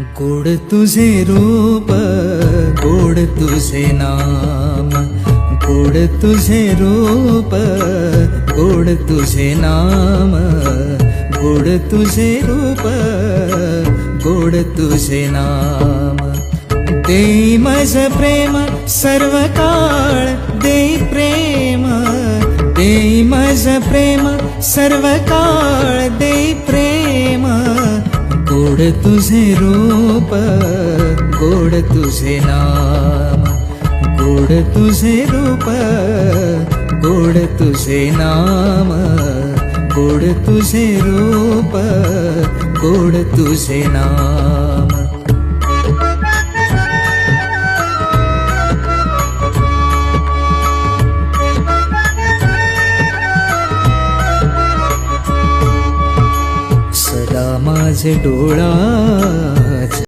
गोड तुझे रूप, गोड तुझे नाम, गोड तुझे रूप, गोड तुझे नाम, गोड तुझे रूप, गोड तुझे नाम. देई मज प्रेम सर्व काळ, देई प्रेम, देई मज प्रेम सर्व काळ, देई प्रेम. गोड तुझे रूप, गोड तुझे नाम, गोड तुझे रूप, गोड तुझे नाम, गोड तुझे रूप, गोड तुझे नाम. सदा माझे डोळा